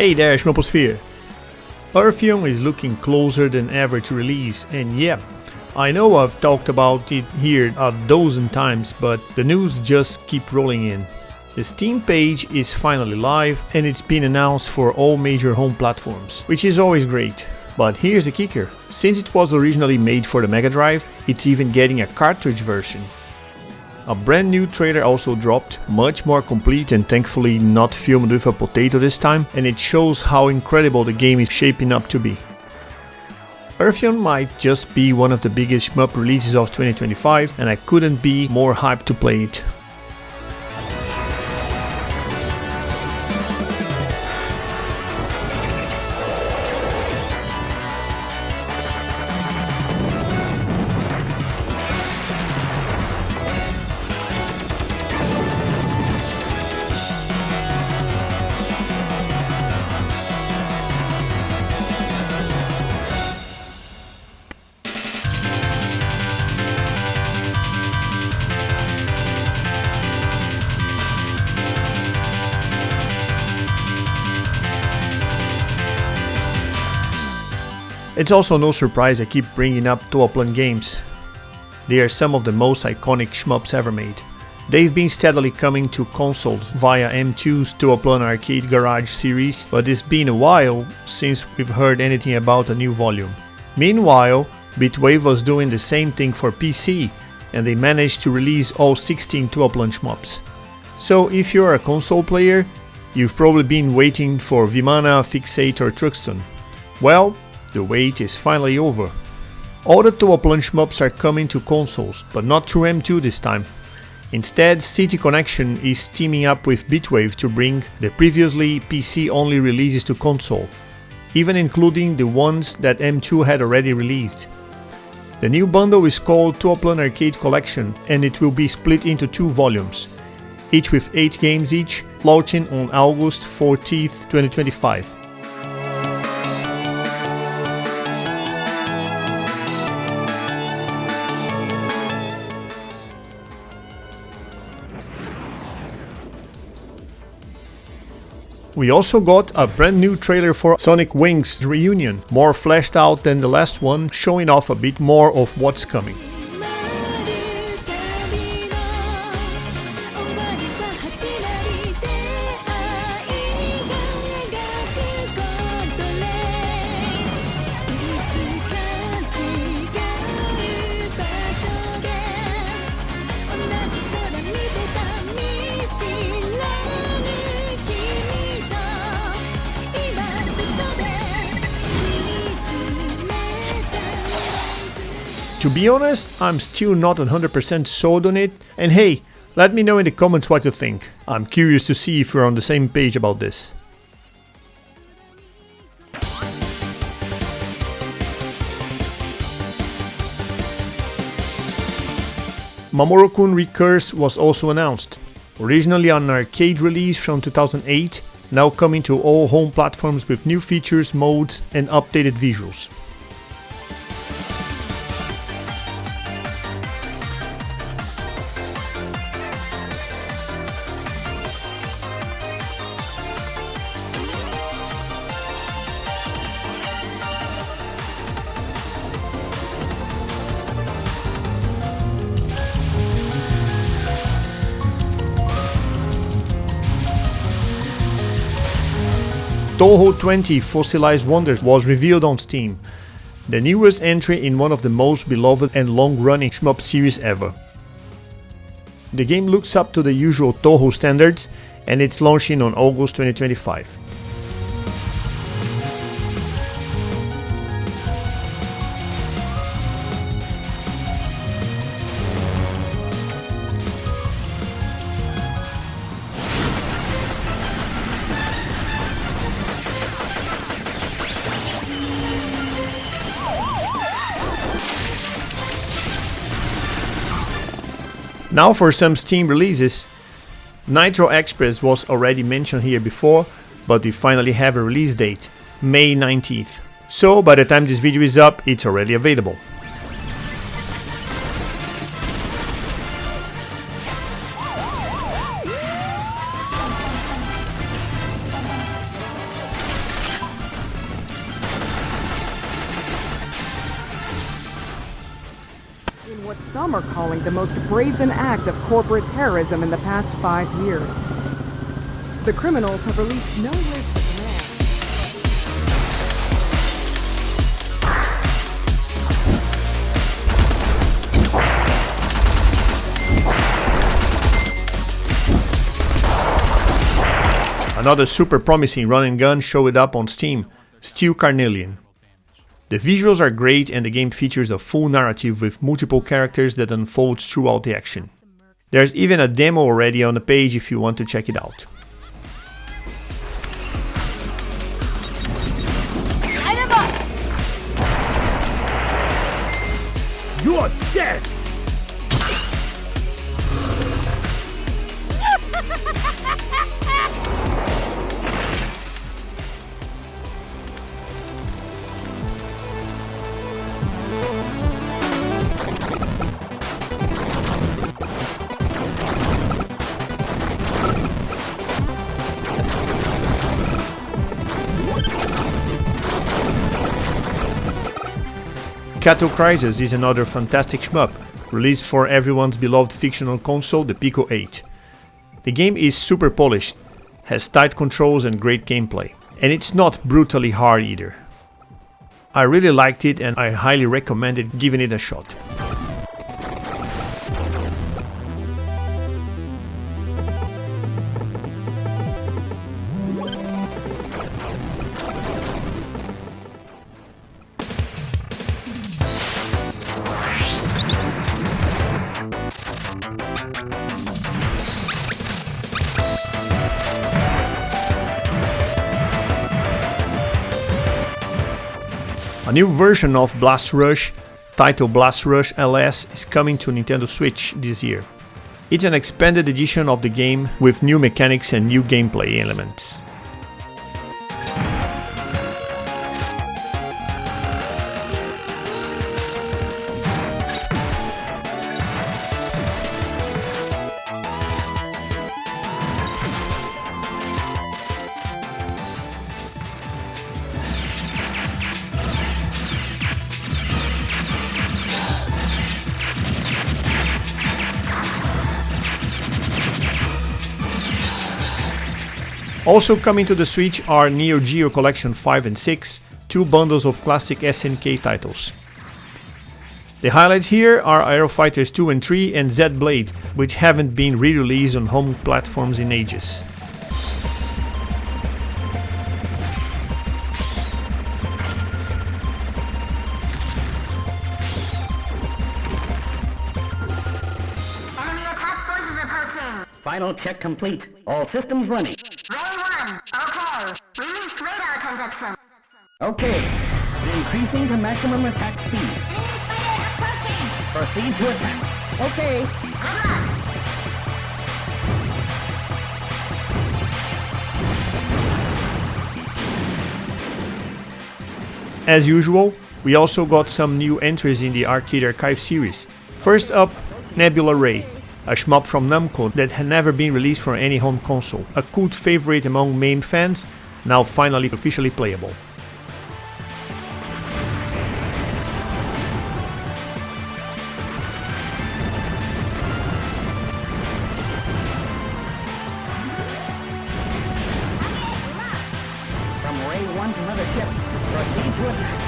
Hey there, Shmuposphere! Earthion is looking closer than ever to release, and yeah, I know I've talked about it here a dozen times, but the news just keep rolling in. The Steam page is finally live and it's been announced for all major home platforms, which is always great. But here's the kicker, since it was originally made for the Mega Drive, it's even getting a cartridge version. A brand new trailer also dropped, much more complete and thankfully not filmed with a potato this time, and it shows how incredible the game is shaping up to be. Earthion might just be one of the biggest shmup releases of 2025, and I couldn't be more hyped to play it. It's also no surprise I keep bringing up Toaplan games. They are some of the most iconic shmups ever made. They've been steadily coming to consoles via M2's Toaplan Arcade Garage series, but it's been a while since we've heard anything about a new volume. Meanwhile, Bitwave was doing the same thing for PC, and they managed to release all 16 Toaplan shmups. So if you're a console player, you've probably been waiting for Vimana, Fixate or Truxton. Well, the wait is finally over. All the Toaplan shmups are coming to consoles, but not through M2 this time. Instead, City Connection is teaming up with Bitwave to bring the previously PC-only releases to console, even including the ones that M2 had already released. The new bundle is called Toaplan Arcade Collection, and it will be split into 2 volumes, each with 8 games each, launching on August 14th, 2025. We also got a brand new trailer for Sonic Wings Reunion, more fleshed out than the last one, showing off a bit more of what's coming. To be honest, I'm still not 100% sold on it, and hey, let me know in the comments what you think. I'm curious to see if we're on the same page about this. Mamorukun ReCurse was also announced. Originally an arcade release from 2008, now coming to all home platforms with new features, modes and updated visuals. Touhou 20 Fossilized Wonders was revealed on Steam, the newest entry in one of the most beloved and long-running shmup series ever. The game looks up to the usual Touhou standards, and it's launching on August 2025. Now for some Steam releases. Nitro Express was already mentioned here before, but we finally have a release date, May 19th. So by the time this video is up, it's already available. some are calling the most brazen act of corporate terrorism in the past 5 years. The criminals have released no list of Another super promising run and gun showed up on Steam, Steel Carnelian. The visuals are great and the game features a full narrative with multiple characters that unfolds throughout the action. There's even a demo already on the page if you want to check it out. You're dead! Cattle Crisis is another fantastic shmup, released for everyone's beloved fictional console, the Pico 8. The game is super polished, has tight controls and great gameplay, and it's not brutally hard either. I really liked it and I highly recommended giving it a shot. A new version of Blast Rush, titled Blast Rush LS, is coming to Nintendo Switch this year. It's an expanded edition of the game with new mechanics and new gameplay elements. Also coming to the Switch are NeoGeo Collection 5 and 6, two bundles of classic SNK titles. The highlights here are Aero Fighters 2 and 3 and Z-Blade, which haven't been re-released on home platforms in ages. Final check complete. All systems running. Ray 1, okay. Release radar convection. Okay. Increasing to maximum attack speed. Proceed to attack. Okay. As usual, we also got some new entries in the Arcade Archive series. First up, Nebulas Ray, a shmup from Namco that had never been released for any home console, a cult favorite among MAME fans, now finally officially playable. From Ray 1 to another ship. Proceed to attack.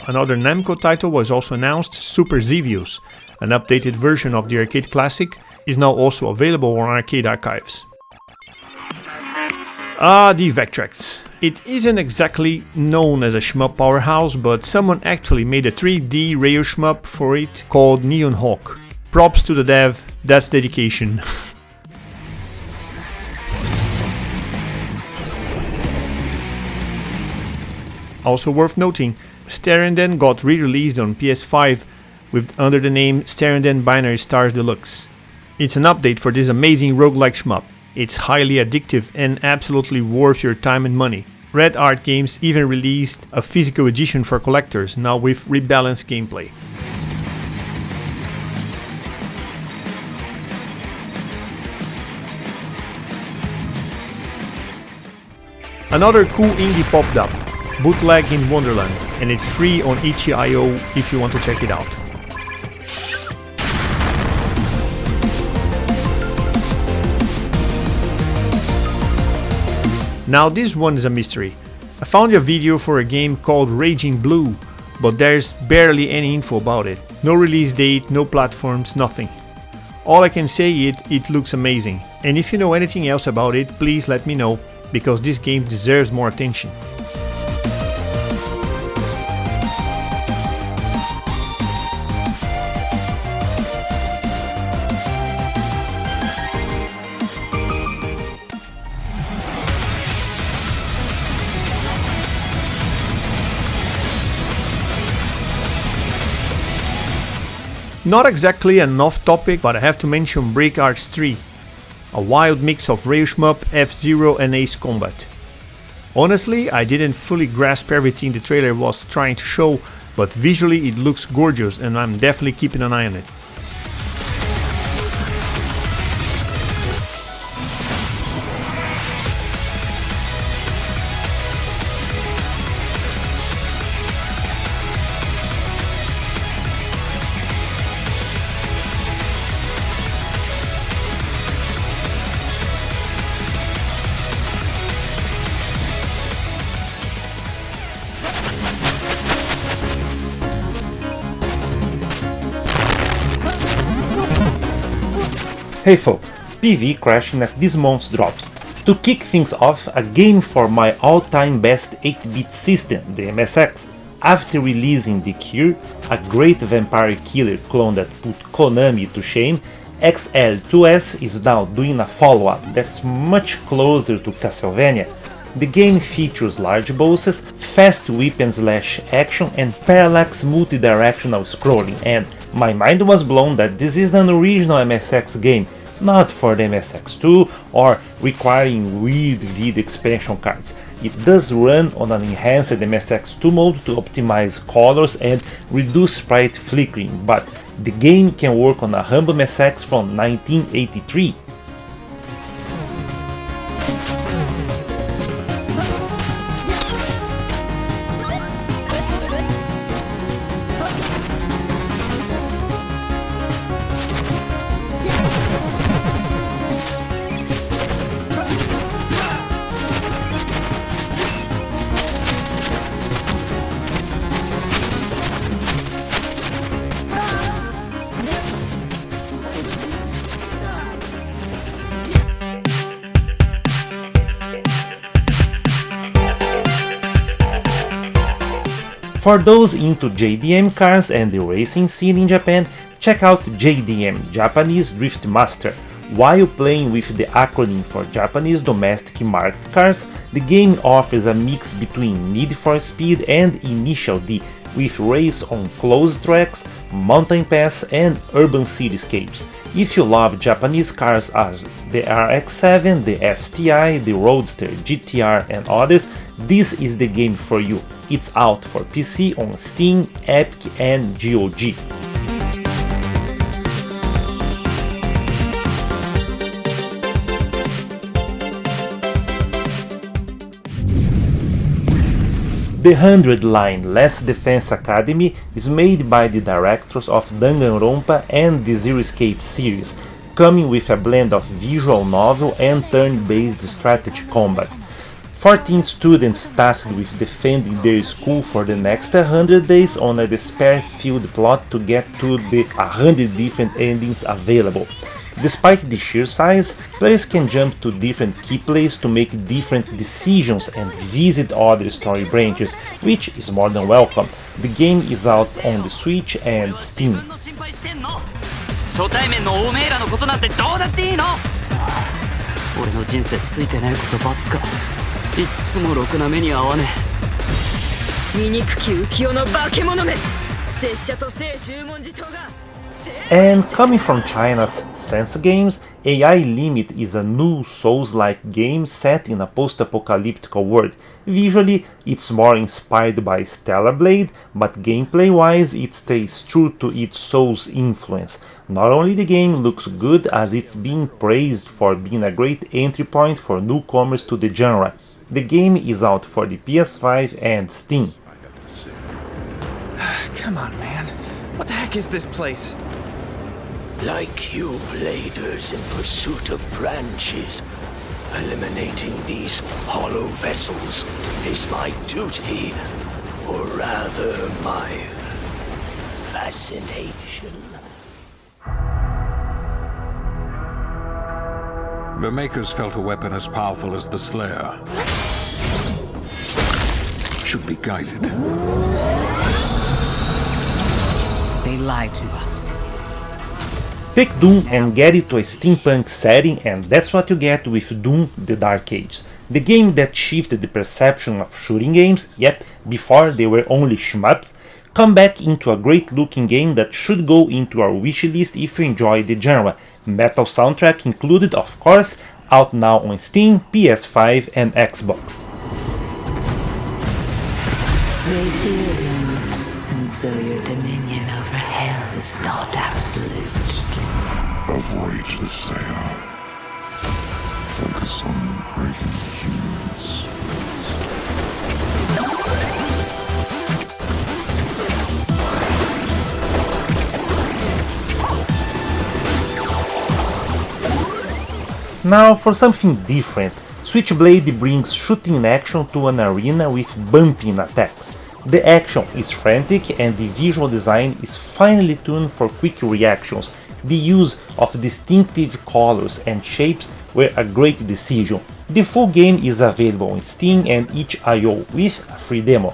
Another Namco title was also announced, Super Xevious, an updated version of the arcade classic, is now also available on Arcade Archives. The Vectrex. It isn't exactly known as a shmup powerhouse, but someone actually made a 3D rail shmup for it called Neon Hawk. Props to the dev, that's dedication. Also worth noting, Sterendenn got re-released on PS5 under the name Sterendenn Binary Stars Deluxe. It's an update for this amazing roguelike shmup. It's highly addictive and absolutely worth your time and money. Red Art Games even released a physical edition for collectors, now with rebalanced gameplay. Another cool indie popped up, Bootleg in Wonderland, and it's free on itch.io if you want to check it out. Now this one is a mystery. I found a video for a game called Rayging Blue, but there's barely any info about it. No release date, no platforms, nothing. All I can say is it looks amazing, and if you know anything else about it, please let me know, because this game deserves more attention. Not exactly an off-topic, but I have to mention Break Arts 3, a wild mix of Rail Shmup, F-Zero and Ace Combat. Honestly, I didn't fully grasp everything the trailer was trying to show, but visually it looks gorgeous and I'm definitely keeping an eye on it. Hey folks, PV crashing at this month's drops. To kick things off, a game for my all-time best 8-bit system, the MSX. After releasing The Cure, a great vampire killer clone that put Konami to shame, XL2S is now doing a follow-up that's much closer to Castlevania. The game features large bosses, fast whip-and-slash action and parallax multi-directional scrolling, and my mind was blown that this is an original MSX game, not for the MSX2 or requiring weird vid expansion cards. It does run on an enhanced MSX2 mode to optimize colors and reduce sprite flickering, but the game can work on a humble MSX from 1983. For those into JDM cars and the racing scene in Japan, check out JDM, Japanese Drift Master. While playing with the acronym for Japanese domestic market cars, the game offers a mix between Need for Speed and Initial D, with race on closed tracks, mountain pass and urban cityscapes. If you love Japanese cars as the RX-7, the STI, the Roadster, GTR and others, this is the game for you. It's out for PC on Steam, Epic and GOG. The 100 line Last Defense Academy is made by the directors of Danganronpa and the Zero Escape series, coming with a blend of visual novel and turn-based strategy combat. 14 students tasked with defending their school for the next 100 days on a despair-filled plot to get to the 100 different endings available. Despite the sheer size, players can jump to different key plays to make different decisions and visit other story branches, which is more than welcome. The game is out on the Switch and Steam. 初対面のおめえらのことなんてどうだっていいの。俺の人生ついてないことばっか。いっつもろくな目に遭わねえ。醜き浮世の化け物め。拙者と聖十文字刀が。And coming from China's Sense Games, AI Limit is a new Souls-like game set in a post-apocalyptic world. Visually, it's more inspired by Stellar Blade, but gameplay-wise it stays true to its Souls influence. Not only the game looks good, as it's being praised for being a great entry point for newcomers to the genre. The game is out for the PS5 and Steam. Come on, man. What the heck is this place? Like you bladers in pursuit of branches, eliminating these hollow vessels is my duty, or rather my fascination. The Makers felt a weapon as powerful as the Slayer should be guided. They lied to us. Take Doom and get it to a steampunk setting, and that's what you get with Doom: The Dark Ages, the game that shifted the perception of shooting games, yep, before they were only shmups, come back into a great looking game that should go into our wishlist if you enjoy the genre, metal soundtrack included of course, out now on Steam, PS5 and Xbox. They fear him, and so your dominion over hell is not absolute. Avoid the Slayer. Focus on breaking humans. Now for something different, Switchblade brings shooting action to an arena with bumping attacks. The action is frantic and the visual design is finely tuned for quick reactions. The use of distinctive colors and shapes were a great decision. The full game is available on Steam and itch.io with a free demo.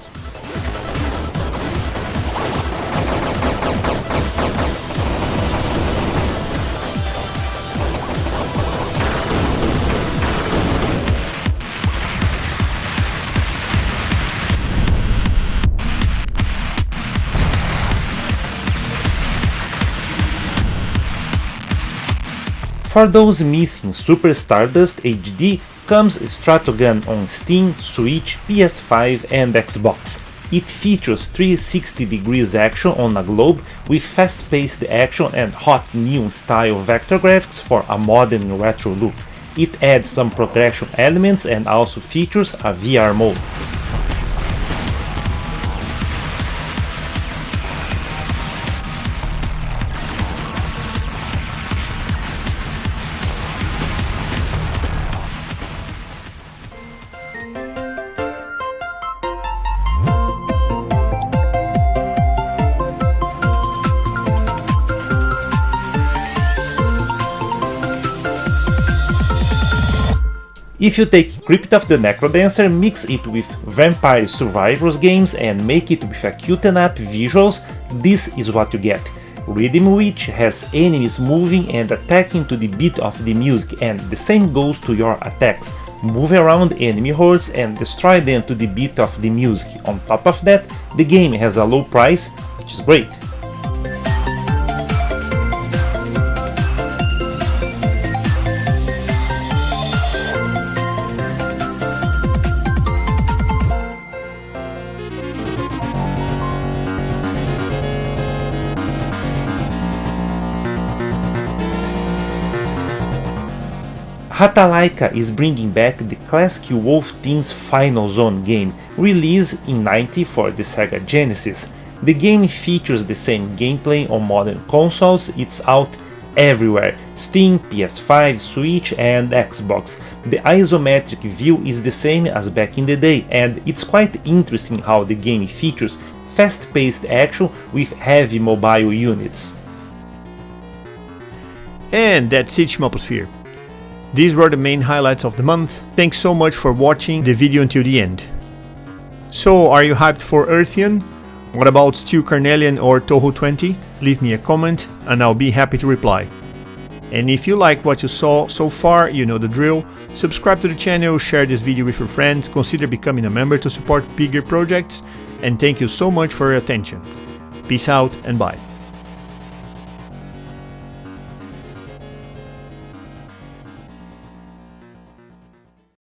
For those missing Super Stardust HD, comes Stratogun on Steam, Switch, PS5 and Xbox. It features 360 degrees action on a globe with fast-paced action and hot neon style vector graphics for a modern retro look. It adds some progression elements and also features a VR mode. If you take Crypt of the Necrodancer, mix it with Vampire Survivors games and make it with a cutened up visuals, this is what you get. Rhythm Witch has enemies moving and attacking to the beat of the music, and the same goes to your attacks. Move around enemy hordes and destroy them to the beat of the music. On top of that, the game has a low price, which is great. Hatalaika is bringing back the classic Wolf Team's Final Zone game, released in '90 for the Sega Genesis. The game features the same gameplay on modern consoles, it's out everywhere, Steam, PS5, Switch and Xbox. The isometric view is the same as back in the day, and it's quite interesting how the game features fast-paced action with heavy mobile units. And that's it, Shmuposphere. These were the main highlights of the month. Thanks so much for watching the video until the end. So, are you hyped for Earthion? What about still Carnelian or Touhou 20? Leave me a comment and I'll be happy to reply. And if you like what you saw so far, you know the drill. Subscribe to the channel, share this video with your friends, consider becoming a member to support bigger projects, and thank you so much for your attention. Peace out and bye.